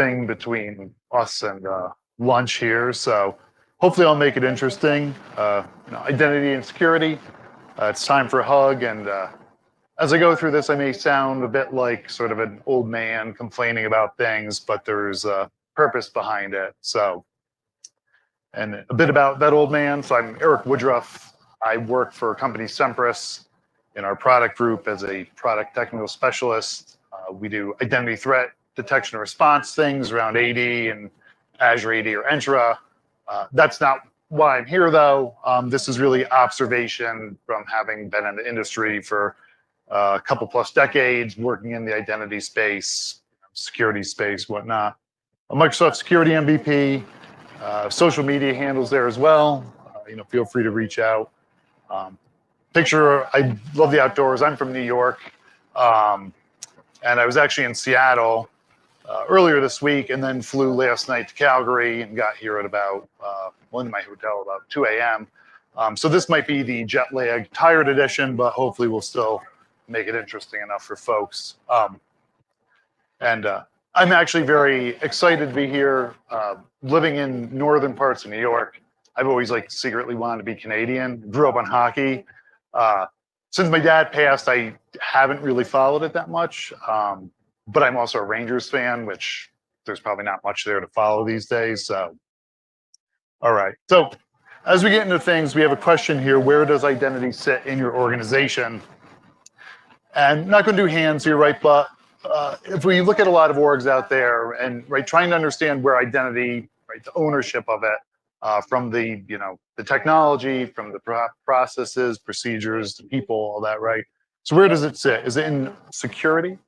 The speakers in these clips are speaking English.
thing between us and lunch here, so hopefully I'll make it interesting. Identity and security. It's time for a hug, and as I go through this, I may sound a bit like sort of an old man complaining about things, but there's a purpose behind it. So, and a bit about that old man. So I'm Eric Woodruff. I work for company Sempris in our product group as a product technical specialist. We do identity threat detection and response things around AD and Azure AD or Entra. That's not why I'm here, though. This is really observation from having been in the industry for a couple plus decades, working in the identity space, security space, whatnot. A Microsoft Security MVP, social media handles there as well. Feel free to reach out. I love the outdoors. I'm from New York, and I was actually in Seattle earlier this week, and then flew last night to Calgary and got here at about went to my hotel about 2 a.m. So this might be the jet lag tired edition, but hopefully we'll still make it interesting enough for folks. And I'm actually very excited to be here. Living in northern parts of New York, I've always secretly wanted to be Canadian. Grew up on hockey. Since my dad passed, I haven't really followed it that much. But I'm also a Rangers fan, which there's probably not much there to follow these days. So, all right. So as we get into things, we have a question here. Where does identity sit in your organization? And I'm not going to do hands here, right? But if we look at a lot of orgs out there and trying to understand where identity, the ownership of it, from the technology, from the processes, procedures, the people, all that, right? So where does it sit? Is it in security,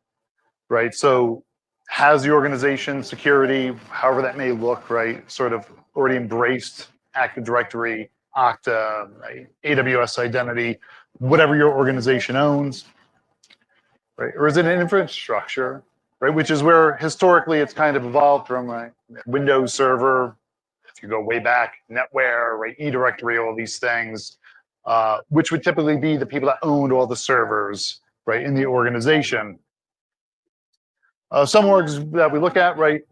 right? So has the organization security, however that may look, right, sort of already embraced Active Directory, Okta, right, AWS identity, whatever your organization owns, right? Or is it an infrastructure, right, which is where historically it's kind of evolved from, right? Windows Server, if you go way back, NetWare, right, eDirectory, all these things, which would typically be the people that owned all the servers, right, in the organization. Some orgs that we look at, right,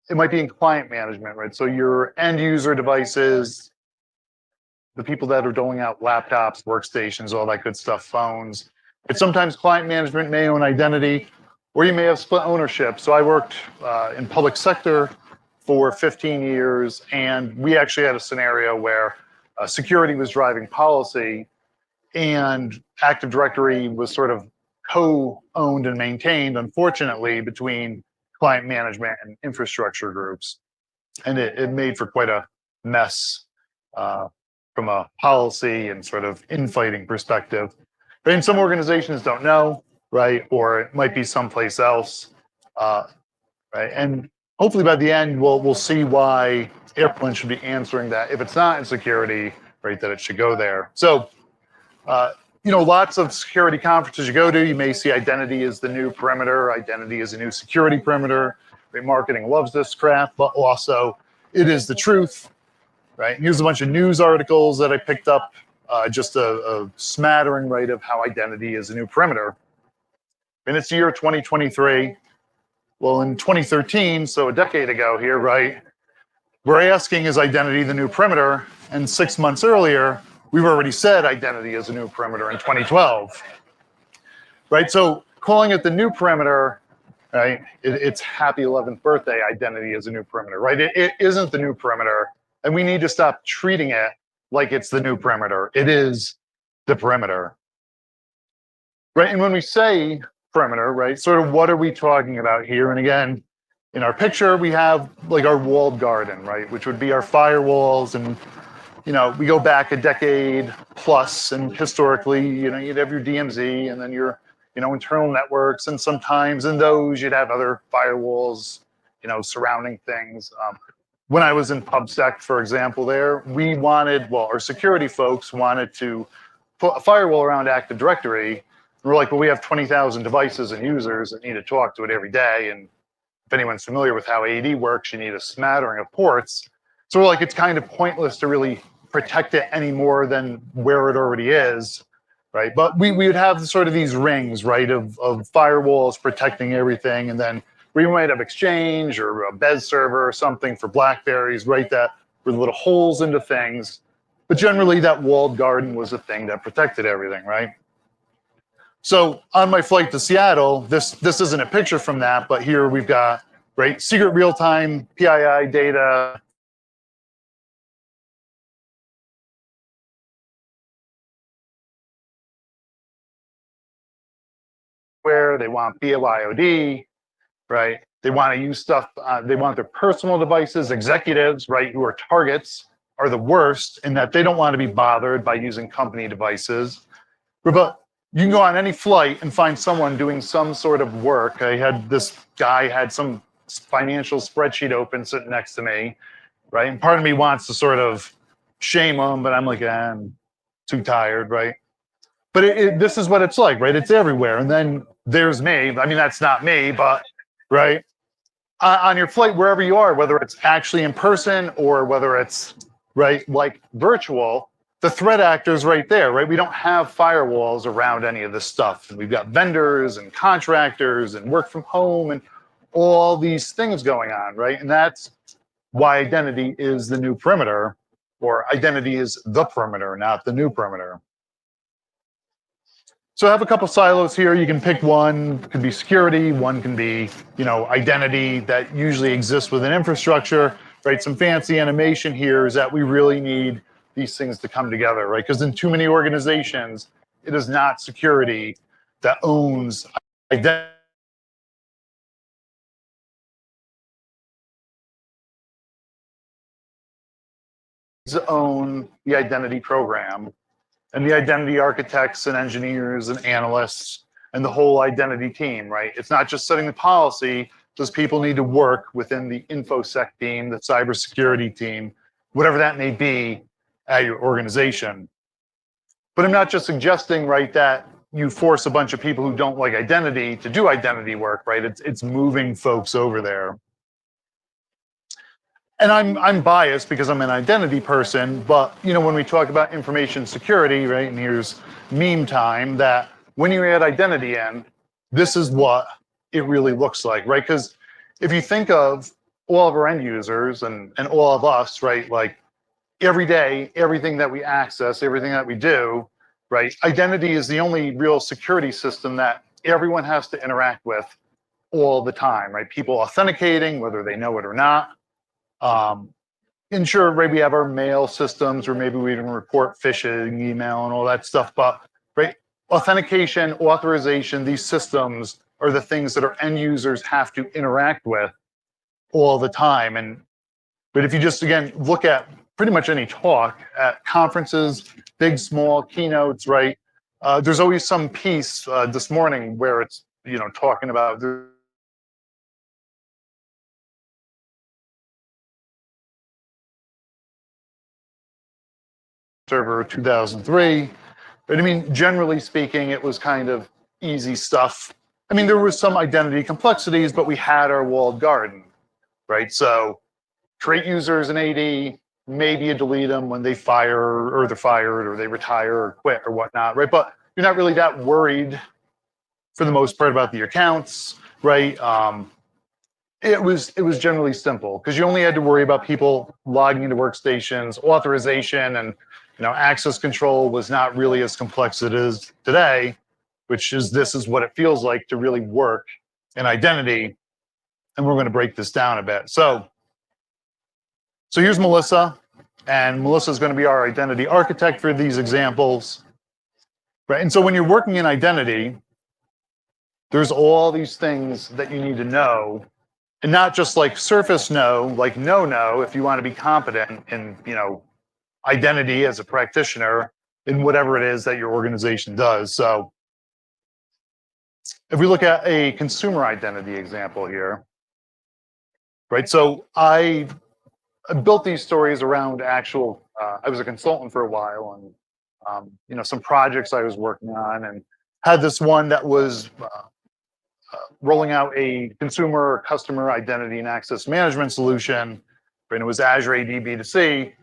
it might be in client management, right? So your end user devices, the people that are doling out laptops, workstations, all that good stuff, phones. It's sometimes client management may own identity, or you may have split ownership. So I worked in public sector for 15 years, and we actually had a scenario where security was driving policy, and Active Directory was sort of co-owned and maintained, unfortunately, between client management and infrastructure groups. And it made for quite a mess from a policy and sort of infighting perspective. But in some organizations don't know, right? Or it might be someplace else, right? And hopefully by the end, we'll see why Airplane should be answering that. If it's not in security, right, that it should go there. So, lots of security conferences you go to, you may see identity is the new perimeter, identity is a new security perimeter. Right? Marketing loves this crap, but also it is the truth, right? And here's a bunch of news articles that I picked up, just a smattering, right, of how identity is a new perimeter. And it's the year 2023. Well, in 2013, so a decade ago here, right, we're asking, is identity the new perimeter? And 6 months earlier, we've already said identity is a new perimeter in 2012, right? So calling it the new perimeter, right? It's happy 11th birthday, identity is a new perimeter, right? It isn't the new perimeter, and we need to stop treating it like it's the new perimeter. It is the perimeter, right? And when we say perimeter, right, sort of what are we talking about here? And again, in our picture, we have our walled garden, right, which would be our firewalls. And we go back a decade plus, and historically, you'd have your DMZ and then your, internal networks, and sometimes in those you'd have other firewalls, surrounding things. When I was in PubSec, for example, our security folks wanted to put a firewall around Active Directory. We're like, well, we have 20,000 devices and users that need to talk to it every day. And if anyone's familiar with how AD works, you need a smattering of ports. So we're like, it's kind of pointless to really protect it any more than where it already is, right? But we would have sort of these rings, right, of firewalls protecting everything, and then where you might have Exchange or a Bez server or something for BlackBerries, right? That were little holes into things. But generally, that walled garden was a thing that protected everything, right? So on my flight to Seattle, this isn't a picture from that, but here we've got, right, secret real-time PII data. Where they want BYOD, right? They want to use stuff, they want their personal devices. Executives, right, who are targets, are the worst in that they don't want to be bothered by using company devices. But you can go on any flight and find someone doing some sort of work. I had this guy had some financial spreadsheet open sitting next to me, right? And part of me wants to sort of shame him, but I'm like, I'm too tired, right? But this is what it's like, right? It's everywhere. And then there's me. I mean, that's not me, but right on your flight, wherever you are, whether it's actually in person or whether it's right like virtual, the threat actor's right there, right? We don't have firewalls around any of this stuff. And we've got vendors and contractors and work from home and all these things going on, right? And that's why identity is the new perimeter, or identity is the perimeter, not the new perimeter. So I have a couple silos here. You can pick one. It could be security. One can be, identity that usually exists within infrastructure, right? Some fancy animation here is that we really need these things to come together, right? Because in too many organizations, it is not security that owns identity. Own the identity program and the identity architects and engineers and analysts and the whole identity team, right? It's not just setting the policy. Those people need to work within the InfoSec team, the cybersecurity team, whatever that may be at your organization. But I'm not just suggesting, right, that you force a bunch of people who don't like identity to do identity work, right? It's moving folks over there. And I'm biased because I'm an identity person, but when we talk about information security, right, and here's meme time, that when you add identity in, this is what it really looks like, right? Because if you think of all of our end users and all of us, right, like every day, everything that we access, everything that we do, right, identity is the only real security system that everyone has to interact with all the time, right? People authenticating, whether they know it or not. And sure, right, we have our mail systems, or maybe we even report phishing email and all that stuff. But right, authentication, authorization, these systems are the things that our end users have to interact with all the time. But if you just again look at pretty much any talk at conferences, big, small, keynotes, right? There's always some piece this morning where it's talking about server 2003. But I mean, generally speaking, it was kind of easy stuff. I mean, there was some identity complexities, but we had our walled garden, right? So create users in AD, maybe you delete them when they fire or they're fired or they retire or quit or whatnot, right? But you're not really that worried for the most part about the accounts, right? It was generally simple because you only had to worry about people logging into workstations, authorization, and access control was not really as complex as it is today, which is this is what it feels like to really work in identity. And we're going to break this down a bit. So here's Melissa, and Melissa is going to be our identity architect for these examples, right? And so when you're working in identity, there's all these things that you need to know. And not just like surface know, like know, if you want to be competent in, identity as a practitioner in whatever it is that your organization does. So if we look at a consumer identity example here, right? So I built these stories around actual, I was a consultant for a while and, some projects I was working on, and had this one that was rolling out a consumer customer identity and access management solution, and it was Azure AD B2C.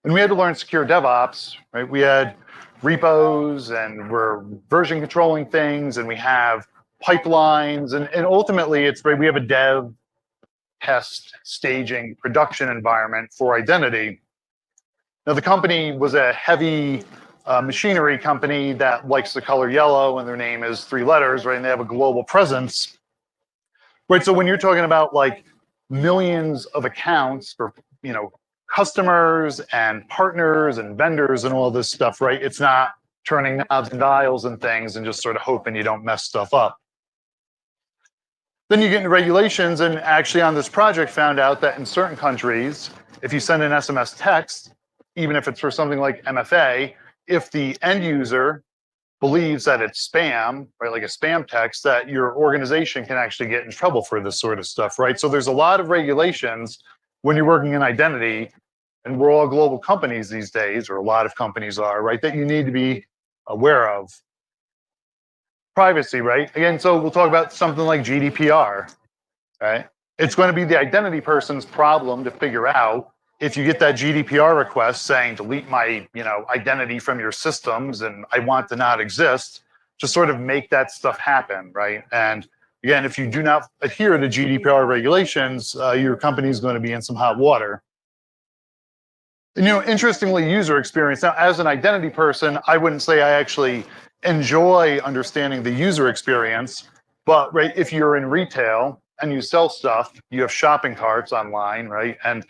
And we had to learn secure DevOps, right? We had repos and we're version controlling things, and we have pipelines, and ultimately it's right. We have a dev, test, staging, production environment for identity. Now, the company was a heavy machinery company that likes the color yellow, and their name is 3 letters, right? And they have a global presence, right? So when you're talking about like millions of accounts for, customers and partners and vendors and all this stuff, right? It's not turning knobs and dials and things and just sort of hoping you don't mess stuff up. Then you get into regulations, and actually on this project found out that in certain countries, if you send an SMS text, even if it's for something like MFA, if the end user believes that it's spam, right, like a spam text, that your organization can actually get in trouble for this sort of stuff, right? So there's a lot of regulations when you're working in identity, and we're all global companies these days, or a lot of companies are, right, that you need to be aware of. Privacy, right? Again, so we'll talk about something like GDPR, right? It's going to be the identity person's problem to figure out if you get that GDPR request saying delete my, identity from your systems and I want to not exist, to sort of make that stuff happen, right? And again, if you do not adhere to GDPR regulations, your company is going to be in some hot water. And, interestingly, user experience. Now, as an identity person, I wouldn't say I actually enjoy understanding the user experience, but right, if you're in retail and you sell stuff, you have shopping carts online, right? And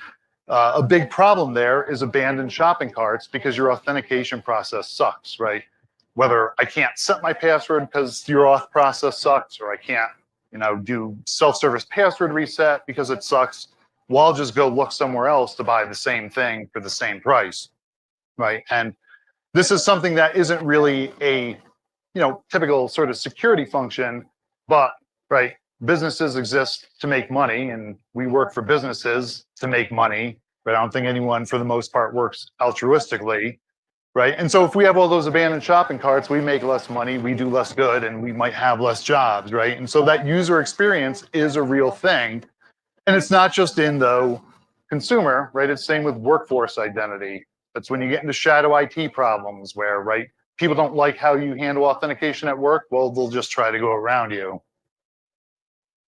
a big problem there is abandoned shopping carts because your authentication process sucks, right? Whether I can't set my password because your auth process sucks, or I can't, do self-service password reset because it sucks. Well, I'll just go look somewhere else to buy the same thing for the same price, right? And this is something that isn't really a, typical sort of security function, but right, businesses exist to make money, and we work for businesses to make money. But I don't think anyone, for the most part, works altruistically, right? And so if we have all those abandoned shopping carts, we make less money, we do less good, and we might have less jobs, right? And so that user experience is a real thing. And it's not just in the consumer, right? It's same with workforce identity. That's when you get into shadow IT problems where, right, people don't like how you handle authentication at work. Well, they'll just try to go around you.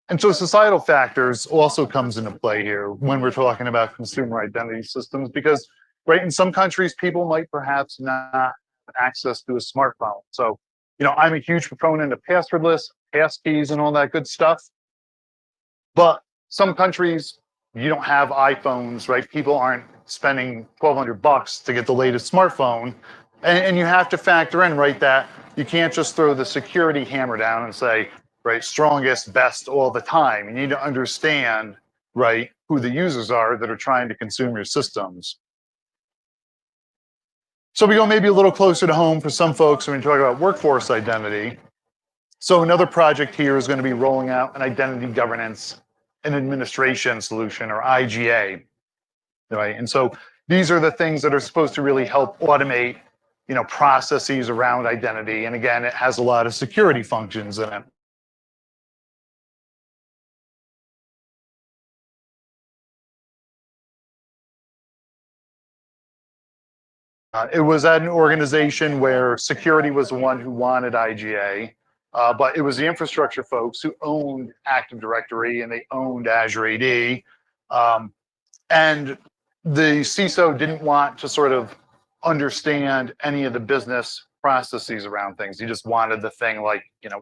And so societal factors also comes into play here when we're talking about consumer identity systems, because, right, in some countries, people might perhaps not have access to a smartphone. So, I'm a huge proponent of passwordless, passkeys, and all that good stuff. But some countries, you don't have iPhones, right? People aren't spending $1,200 to get the latest smartphone. And you have to factor in, right, that you can't just throw the security hammer down and say, right, strongest, best all the time. You need to understand, right, who the users are that are trying to consume your systems. So we go maybe a little closer to home for some folks when we talk about workforce identity. So another project here is going to be rolling out an identity governance and administration solution, or IGA, right? And so these are the things that are supposed to really help automate, processes around identity. And again, it has a lot of security functions in it. It was at an organization where security was the one who wanted IGA, but it was the infrastructure folks who owned Active Directory and they owned Azure AD. And the CISO didn't want to sort of understand any of the business processes around things. He just wanted the thing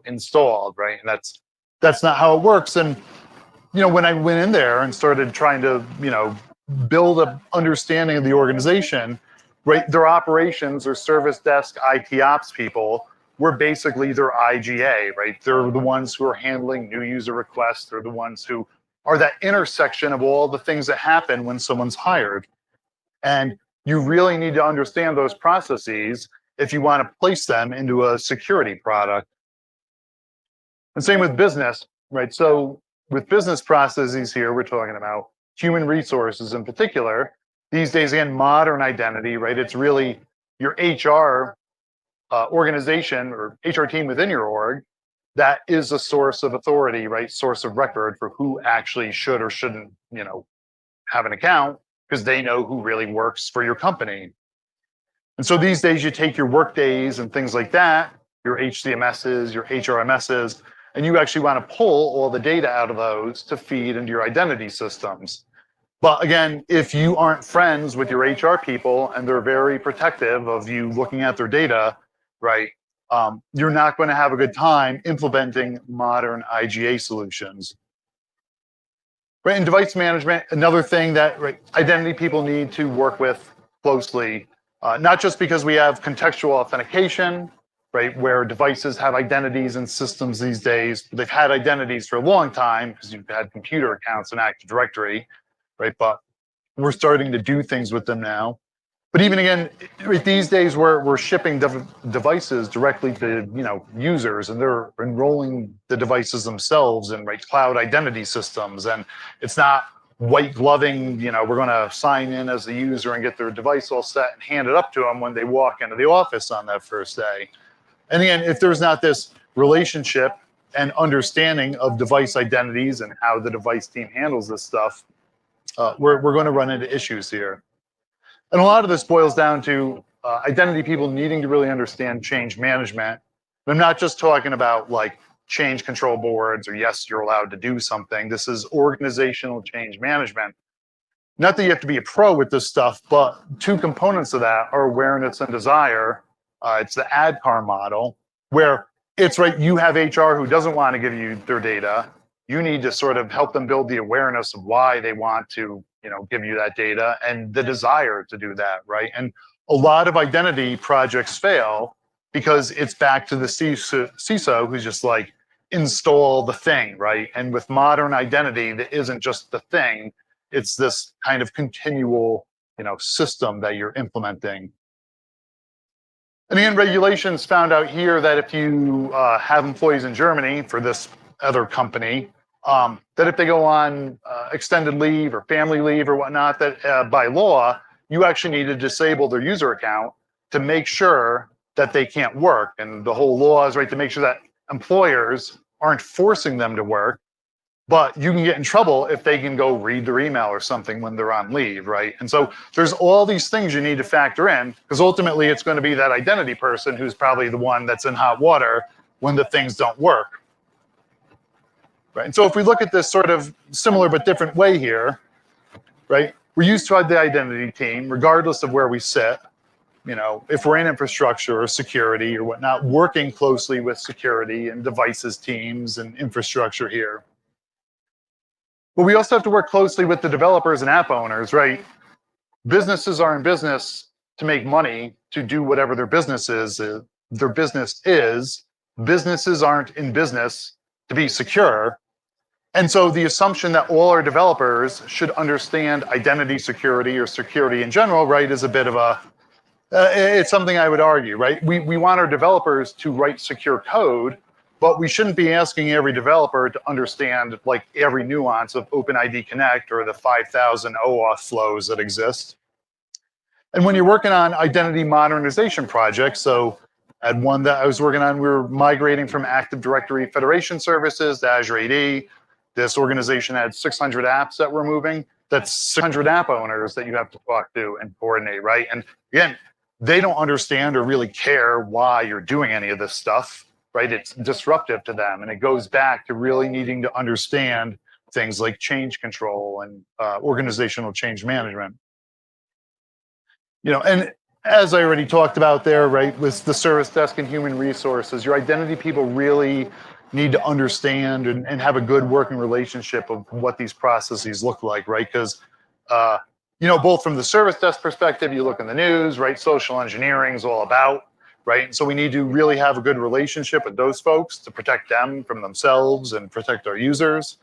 installed, right? And that's not how it works. And when I went in there and started trying to build an understanding of the organization, right, their operations or service desk IT ops people were basically their IGA, right? They're the ones who are handling new user requests. They're the ones who are that intersection of all the things that happen when someone's hired. And you really need to understand those processes if you want to place them into a security product. And same with business, right? So with business processes here, we're talking about human resources in particular. These days, again, modern identity, right? It's really your HR organization or HR team within your org that is a source of authority, right? Source of record for who actually should or shouldn't, have an account, because they know who really works for your company. And so these days you take your work days and things like that, your HCMSs, your HRMSs, And you actually want to pull all the data out of those to feed into your identity systems. But again, if you aren't friends with your HR people and they're very protective of you looking at their data, right, you're not going to have a good time implementing modern IGA solutions. Right, in device management, another thing that identity people need to work with closely, not just because we have contextual authentication, right, where devices have identities and systems these days. They've had identities for a long time because you've had computer accounts in Active Directory, right? But we're starting to do things with them now. But even again, these days we're shipping devices directly to users, and they're enrolling the devices themselves in cloud identity systems, and it's not white gloving. We're going to sign in as the user and get their device all set and hand it up to them when they walk into the office on that first day. And again, if there's not this relationship and understanding of device identities and how the device team handles this stuff, we're going to run into issues here. And a lot of this boils down to identity people needing to really understand change management. And I'm not just talking about change control boards or yes, you're allowed to do something. This is organizational change management. Not that you have to be a pro with this stuff, but two components of that are awareness and desire. It's the ADKAR model, where it's you have HR who doesn't want to give you their data. You need to sort of help them build the awareness of why they want to give you that data and the desire to do that, right? And a lot of identity projects fail because it's back to the CISO who's just install the thing, right? And with modern identity, that isn't just the thing, it's this kind of continual system that you're implementing. And again, regulations found out here that if you have employees in Germany for this other company, that if they go on extended leave or family leave or whatnot, that by law, you actually need to disable their user account to make sure that they can't work. And the whole law is to make sure that employers aren't forcing them to work, but you can get in trouble if they can go read their email or something when they're on leave, right? And so there's all these things you need to factor in, because ultimately it's going to be that identity person who's probably the one that's in hot water when the things don't work. Right. And so if we look at this sort of similar but different way here, right, we're used to the identity team, regardless of where we sit, if we're in infrastructure or security or whatnot, working closely with security and devices teams and infrastructure here. But we also have to work closely with the developers and app owners, right? Businesses are in business to make money, to do whatever their business is. Businesses aren't in business to be secure. And so the assumption that all our developers should understand identity security or security in general, right, is a bit of a, it's something I would argue, right? We want our developers to write secure code, but we shouldn't be asking every developer to understand every nuance of OpenID Connect or the 5,000 OAuth flows that exist. And when you're working on identity modernization projects, so at one that I was working on, we were migrating from Active Directory Federation services to Azure AD. This organization had 600 apps that we're moving. That's 600 app owners that you have to talk to and coordinate, right? And again, they don't understand or really care why you're doing any of this stuff, right? It's disruptive to them. And it goes back to really needing to understand things like change control and organizational change management. And as I already talked about there, right, with the service desk and human resources, your identity people really need to understand and have a good working relationship of what these processes look like, right? Because, both from the service desk perspective, you look in the news, right? Social engineering is all about, right? And so we need to really have a good relationship with those folks to protect them from themselves and protect our users.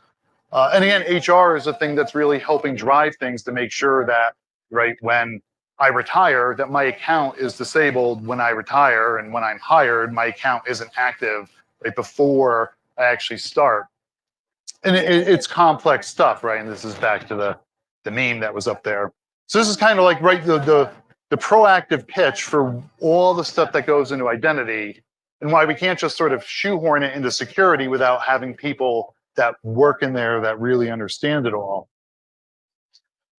And again, HR is a thing that's really helping drive things to make sure that, right, when I retire, that my account is disabled when I retire, and when I'm hired, my account isn't active right before I actually start. And it's complex stuff, right? And this is back to the meme that was up there. So this is kind of the proactive pitch for all the stuff that goes into identity, and why we can't just sort of shoehorn it into security without having people that work in there that really understand it all.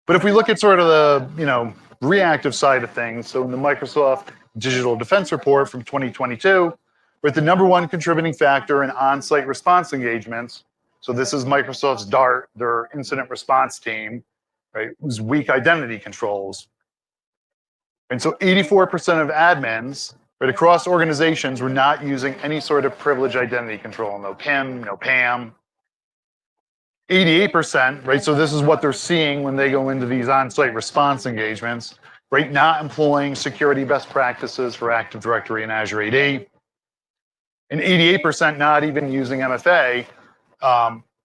But if we look at sort of the reactive side of things, so in the Microsoft Digital Defense Report from 2022, But the number one contributing factor in on-site response engagements, so this is Microsoft's DART, their incident response team, right, was weak identity controls. And so 84% of admins, right, across organizations were not using any sort of privileged identity control, no PIM, no PAM. 88%, right, so this is what they're seeing when they go into these on-site response engagements, right, not employing security best practices for Active Directory and Azure AD. And 88% not even using MFA.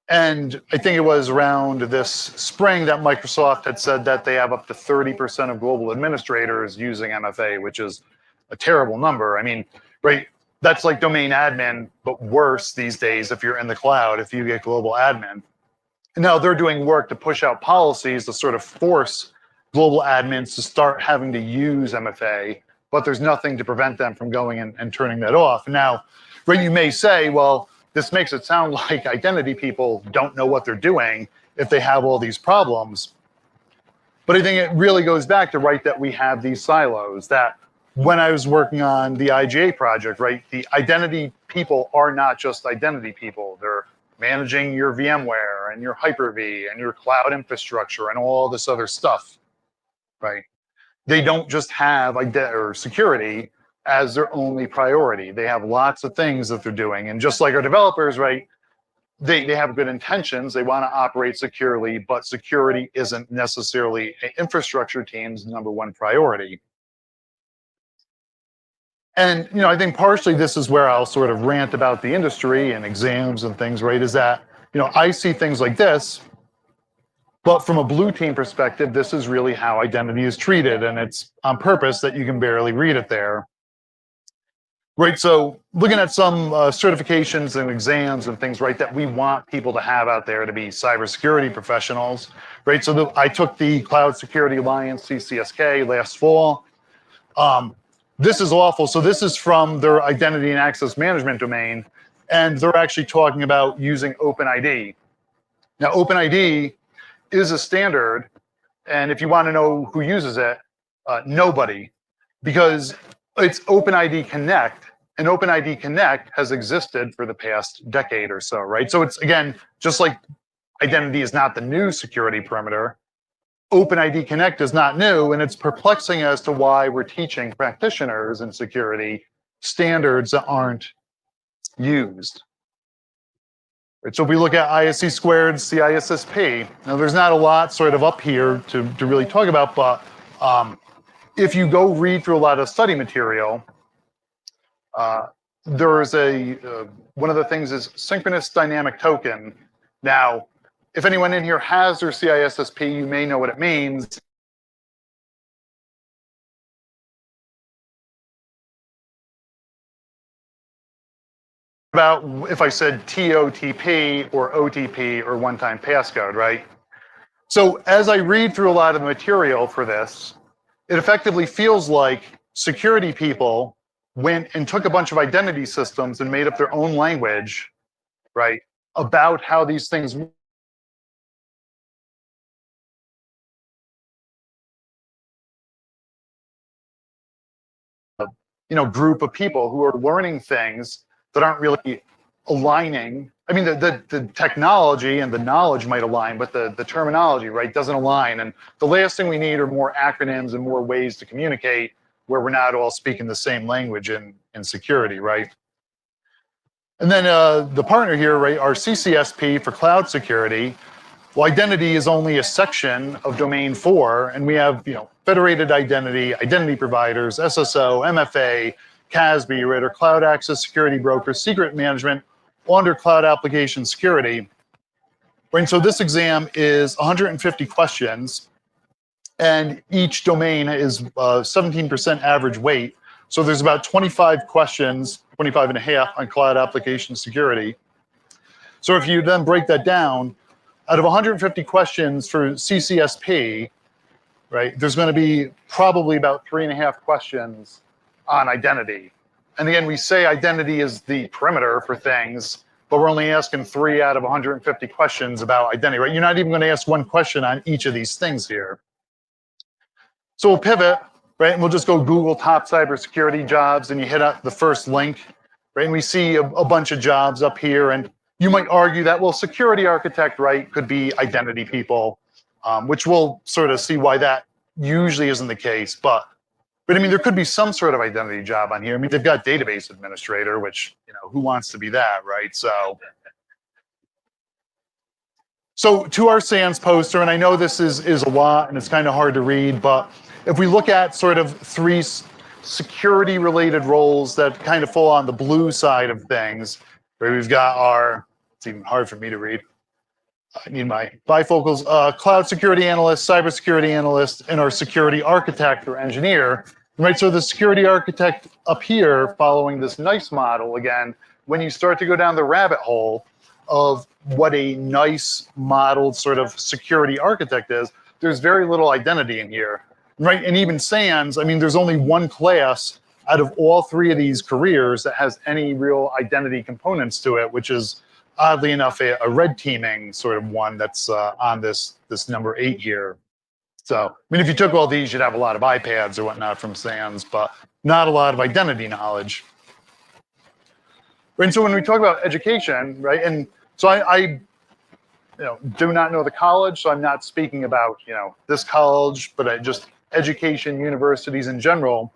And I think it was around this spring that Microsoft had said that they have up to 30% of global administrators using MFA, which is a terrible number. I mean, right, that's like domain admin, but worse these days if you're in the cloud, if you get global admin. And now they're doing work to push out policies to sort of force global admins to start having to use MFA, but there's nothing to prevent them from going and turning that off. Now, right, you may say, well, this makes it sound like identity people don't know what they're doing if they have all these problems. But I think it really goes back to, right, that we have these silos, that when I was working on the IGA project, right, the identity people are not just identity people. They're managing your VMware and your Hyper-V and your cloud infrastructure and all this other stuff, right? They don't just have security as their only priority. They have lots of things that they're doing. And just like our developers, right, they have good intentions. They want to operate securely, but security isn't necessarily an infrastructure team's number one priority. And, you know, I think partially this is where I'll sort of rant about the industry and exams and things, right, is that, you know, I see things like this, but from a blue team perspective, this is really how identity is treated. And it's on purpose that you can barely read it there. Right, so looking at some certifications and exams and things, right, that we want people to have out there to be cybersecurity professionals, right? So I took the Cloud Security Alliance CCSK last fall. This is awful. So this is from their identity and access management domain, and they're actually talking about using OpenID. Now, OpenID is a standard, and if you want to know who uses it, nobody, because it's OpenID Connect, and OpenID Connect has existed for the past decade or so, right? So it's, again, just like identity is not the new security perimeter, OpenID Connect is not new, and it's perplexing as to why we're teaching practitioners in security standards that aren't used. Right, so if we look at ISC squared, CISSP, now there's not a lot sort of up here to really talk about, but if you go read through a lot of study material, there's one of the things is synchronous dynamic token. Now, if anyone in here has their CISSP, you may know what it means. About if I said TOTP or OTP or one-time passcode, right? So as I read through a lot of the material for this, it effectively feels like security people went and took a bunch of identity systems and made up their own language, right, about how these things group of people who are learning things that aren't really aligning. I mean, the technology and the knowledge might align, but the terminology, right, doesn't align. And the last thing we need are more acronyms and more ways to communicate where we're not all speaking the same language in security, right? And then the partner here, right, our CCSP for cloud security. Well, identity is only a section of domain 4, and we have, federated identity, identity providers, SSO, MFA, CASB, right, or cloud access security broker, secret management, under cloud application security. Right, so this exam is 150 questions, and each domain is 17% average weight. So there's about 25 questions, 25 and a half on cloud application security. So if you then break that down, out of 150 questions for CCSP, right, there's going to be probably about 3.5 questions on identity. And again, we say identity is the perimeter for things, but we're only asking 3 out of 150 questions about identity, right? You're not even going to ask one question on each of these things here. So we'll pivot, right, and we'll just go Google top cybersecurity jobs, and you hit up the first link, right? And we see a bunch of jobs up here, and you might argue that, well, security architect, right, could be identity people, which we'll sort of see why that usually isn't the case. But I mean, there could be some sort of identity job on here. I mean, they've got database administrator, which, who wants to be that, right? So to our SANS poster, and I know this is a lot and it's kind of hard to read, but if we look at sort of three security related roles that kind of fall on the blue side of things, where we've got it's even hard for me to read. I need my bifocals, cloud security analyst, cybersecurity analyst, and our security architect or engineer, right? So the security architect up here, following this NICE model, again, when you start to go down the rabbit hole of what a NICE modeled sort of security architect is, there's very little identity in here, right? And even SANS, I mean, there's only one class out of all three of these careers that has any real identity components to it, which is oddly enough a red teaming sort of one that's on this number 8 here. So, I mean, if you took all these, you'd have a lot of iPads or whatnot from SANS, but not a lot of identity knowledge. Right, and so when we talk about education, right, and so I do not know the college, so I'm not speaking about, this college, but I just education, universities in general.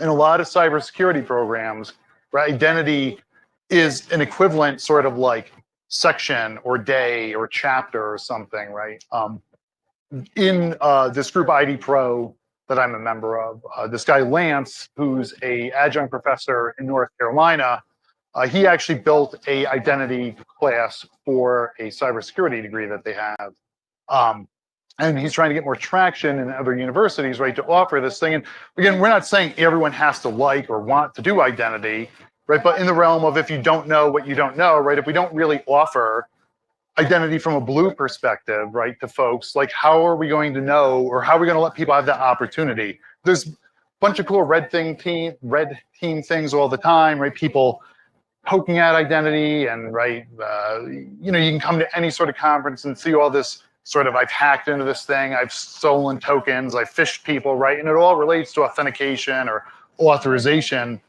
In a lot of cybersecurity programs, right, identity is an equivalent sort of like section or day or chapter or something, right? In this group ID Pro that I'm a member of, this guy Lance, who's a adjunct professor in North Carolina, he actually built a identity class for a cybersecurity degree that they have. And he's trying to get more traction in other universities, right, to offer this thing. And again, we're not saying everyone has to like or want to do identity, right? But in the realm of if you don't know what you don't know, right, if we don't really offer identity from a blue perspective, right, to folks, like how are we going to know, or how are we going to let people have that opportunity? There's a bunch of cool red team things all the time, right? People poking at identity and, right, you can come to any sort of conference and see all this sort of, I've hacked into this thing, I've stolen tokens, I've phished people, right? And it all relates to authentication or authorization.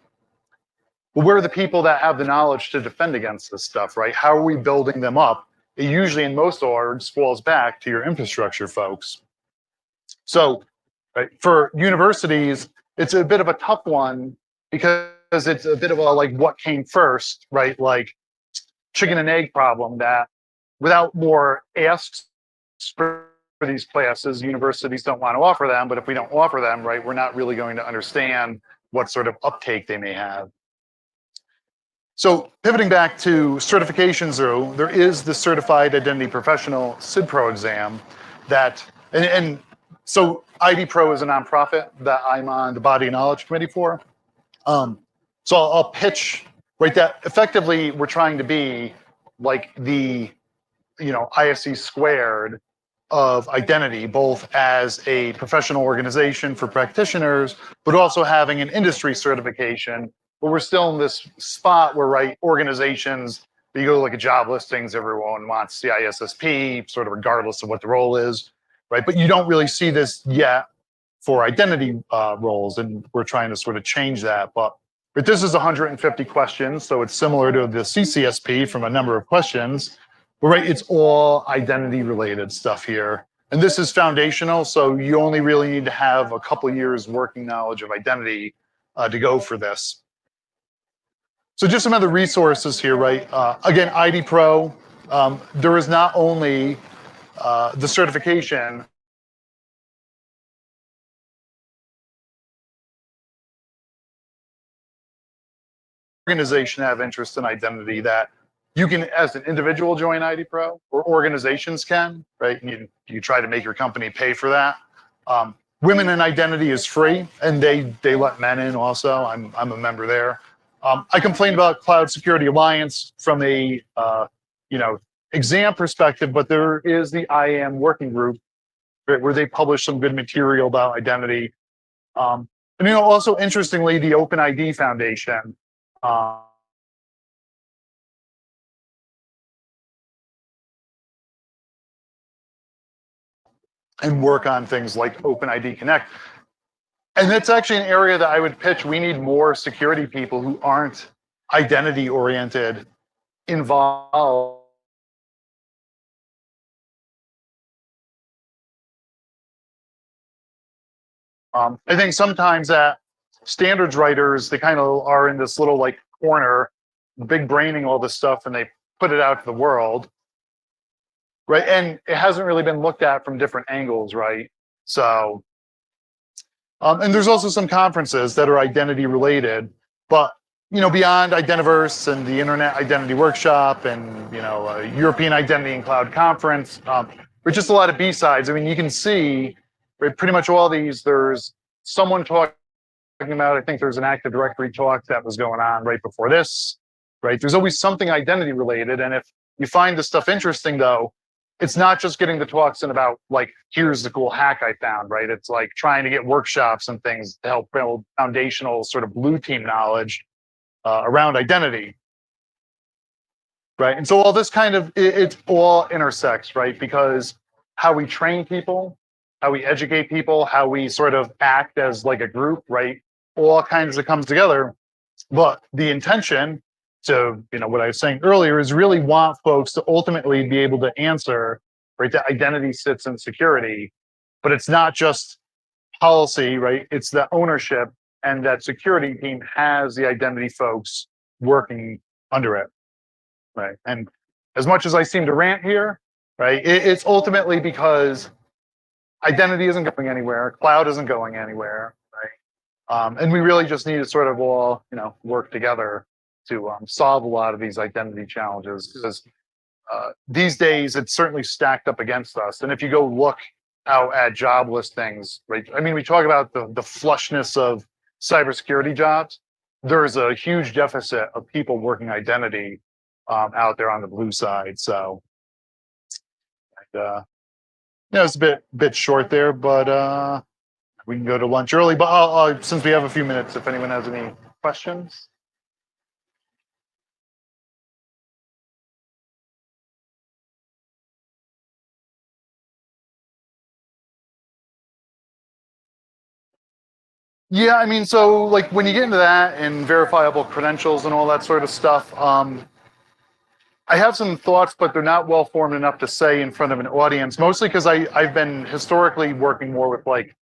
But where are the people that have the knowledge to defend against this stuff, right? How are we building them up? It usually in most orgs falls back to your infrastructure folks. So, right, for universities, it's a bit of a tough one because it's a bit of a like what came first, right? Like chicken and egg problem that without more asks for these classes, universities don't want to offer them. But if we don't offer them, right, we're not really going to understand what sort of uptake they may have. So pivoting back to certifications, though, there is the Certified Identity Professional CID Pro exam that, and so ID Pro is a nonprofit that I'm on the Body of Knowledge Committee for. So I'll pitch, right, that effectively we're trying to be like the, ISC squared of identity, both as a professional organization for practitioners, but also having an industry certification. But we're still in this spot where, right, organizations, you go to like a job listings, everyone wants CISSP, sort of regardless of what the role is, right? But you don't really see this yet for identity roles, and we're trying to sort of change that. But this is 150 questions, so it's similar to the CCSP from a number of questions. But right, it's all identity-related stuff here. And this is foundational, so you only really need to have a couple years working knowledge of identity to go for this. So just some other resources here, right? Again, ID Pro, there is not only the certification, organization have interest in identity that you can, as an individual, join ID Pro, or organizations can, right? And you try to make your company pay for that. Women in Identity is free, and they let men in also. I'm a member there. I complained about Cloud Security Alliance from a exam perspective, but there is the IAM working group, right, where they publish some good material about identity. And also interestingly, the OpenID Foundation. And work on things like OpenID Connect. And that's actually an area that I would pitch. We need more security people who aren't identity oriented involved. I think sometimes that standards writers, they kind of are in this little like corner, big braining all this stuff, and they put it out to the world, right? And it hasn't really been looked at from different angles, right? So, and there's also some conferences that are identity related, but beyond Identiverse and the Internet Identity Workshop and European Identity and Cloud Conference, there's just a lot of B-sides. I mean, you can see right, pretty much all these. There's someone talking about. I think there's an Active Directory talk that was going on right before this. Right, there's always something identity related, and if you find this stuff interesting, though, it's not just getting the talks in about like, here's the cool hack I found, right? It's like trying to get workshops and things to help build foundational sort of blue team knowledge around identity, right? And so all this kind of, it all intersects, right? Because how we train people, how we educate people, how we sort of act as like a group, right? All kinds of comes together. But the intention to, what I was saying earlier is really want folks to ultimately be able to answer, right? That identity sits in security, but it's not just policy, right? It's the ownership, and that security team has the identity folks working under it, right? And as much as I seem to rant here, right, it's ultimately because identity isn't going anywhere, cloud isn't going anywhere, right? And we really just need to sort of all, work together to solve a lot of these identity challenges, because these days it's certainly stacked up against us. And if you go look out at job listings, right? I mean, we talk about the flushness of cybersecurity jobs. There's a huge deficit of people working identity out there on the blue side. So, it's a bit short there, but we can go to lunch early. But since we have a few minutes, if anyone has any questions. Yeah, I mean, so like when you get into that and verifiable credentials and all that sort of stuff, I have some thoughts, but they're not well formed enough to say in front of an audience, mostly because I've been historically working more with like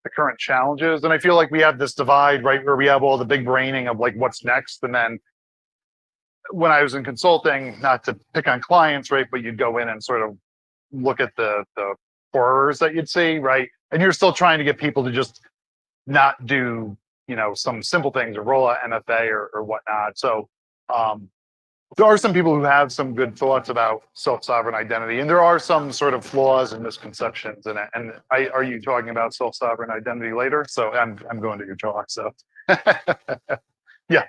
the current challenges. And I feel like we have this divide, right, where we have all the big braining of like what's next. And then when I was in consulting, not to pick on clients, right, but you'd go in and sort of look at the horrors that you'd see, right? And you're still trying to get people to just not do, some simple things or roll out MFA or whatnot. So there are some people who have some good thoughts about self-sovereign identity, and there are some sort of flaws and misconceptions in it. And are you talking about self-sovereign identity later? So I'm going to your talk. So yeah.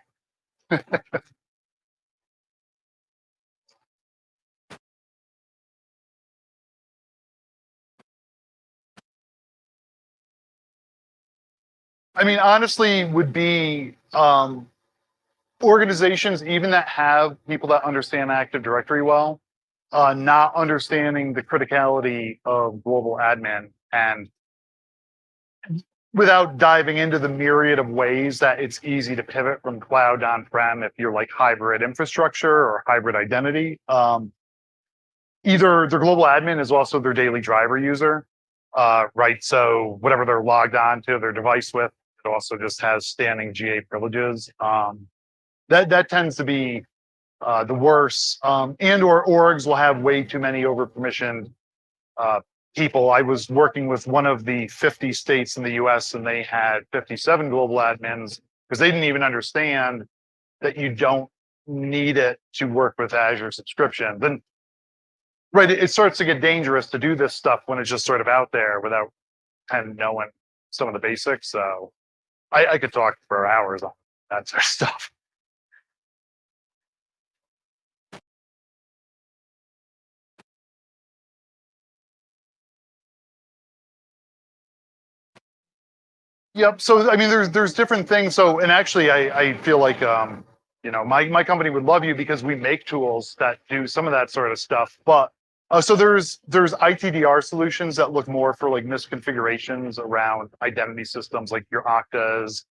I mean, honestly, would be organizations even that have people that understand Active Directory well, not understanding the criticality of global admin, and without diving into the myriad of ways that it's easy to pivot from cloud to on-prem if you're like hybrid infrastructure or hybrid identity. Either their global admin is also their daily driver user, right? So whatever they're logged on to their device with, it also just has standing GA privileges. That tends to be the worst. And or orgs will have way too many over-permissioned people. I was working with one of the 50 states in the US, and they had 57 global admins because they didn't even understand that you don't need it to work with Azure subscription. Then, right, it starts to get dangerous to do this stuff when it's just sort of out there without kind of knowing some of the basics. So I could talk for hours on that sort of stuff. Yep. So I mean, there's different things. So and actually, I feel like my company would love you because we make tools that do some of that sort of stuff. But so there's ITDR solutions that look more for like misconfigurations around identity systems, like your Oktas.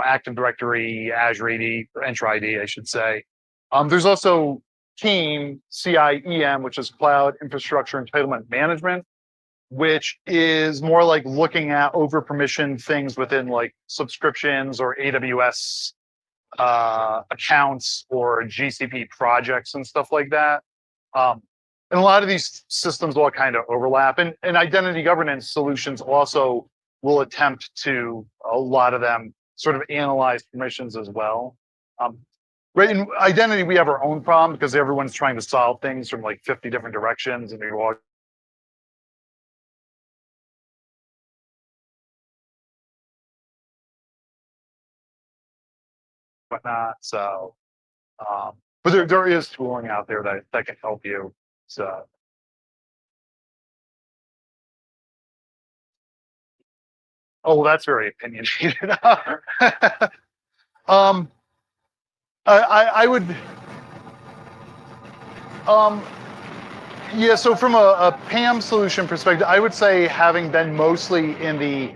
Active Directory, Azure AD, or Entra ID, I should say. There's also CIEM, which is Cloud Infrastructure Entitlement Management, which is more like looking at over permissioned things within like subscriptions or AWS accounts or GCP projects and stuff like that. And a lot of these systems all kind of overlap, and identity governance solutions also will attempt to, a lot of them, sort of analyze permissions as well. Right, in identity, we have our own problem because everyone's trying to solve things from like 50 different directions, and we all whatnot. So, but there is tooling out there that can help you. So, oh, that's very opinionated. um, I would, um, yeah. So from a PAM solution perspective, I would say having been mostly in the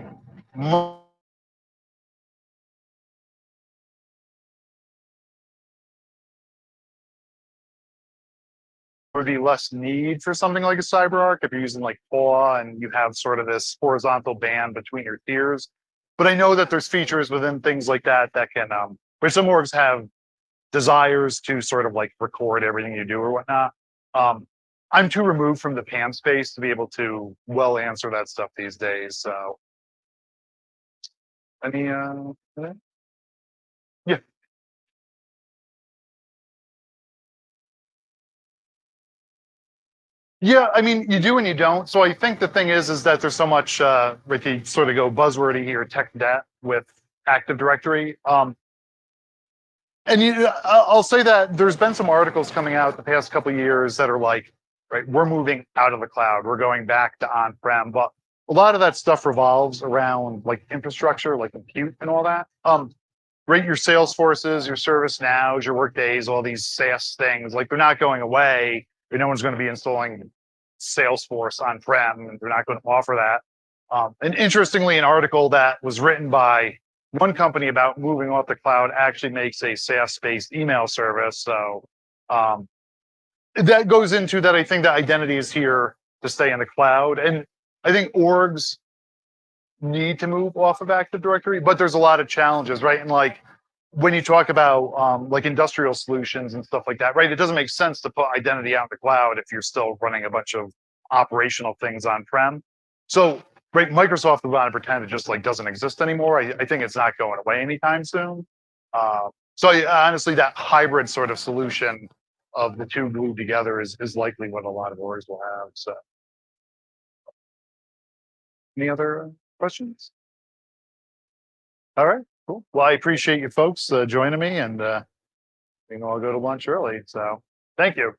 would be less need for something like a CyberArk if you're using like PAW and you have sort of this horizontal band between your tiers. But I know that there's features within things like that that can, where some orgs have desires to sort of like record everything you do or whatnot. I'm too removed from the PAM space to be able to well answer that stuff these days. So, any, yeah. Yeah, I mean, you do and you don't. So I think the thing is that there's so much, if you sort of go buzzwordy here, tech debt with Active Directory. And I'll say that there's been some articles coming out the past couple of years that are like, right, we're moving out of the cloud, we're going back to on-prem, but a lot of that stuff revolves around like infrastructure, like compute and all that. Right, your Salesforces, your ServiceNows, your Workdays, all these SaaS things, like they're not going away. No one's going to be installing Salesforce on-prem, and they're not going to offer that. And interestingly, an article that was written by one company about moving off the cloud actually makes a SaaS-based email service. So that goes into that. I think that identity is here to stay in the cloud, and I think orgs need to move off of Active Directory, but there's a lot of challenges, right? And like when you talk about like industrial solutions and stuff like that, right? It doesn't make sense to put identity out in the cloud if you're still running a bunch of operational things on-prem. So, right, Microsoft would want to pretend it just like doesn't exist anymore. I think it's not going away anytime soon. So honestly, that hybrid sort of solution of the two glued together is likely what a lot of orgs will have. So, any other questions? All right, cool. Well, I appreciate you folks joining me, and I'll go to lunch early. So, thank you.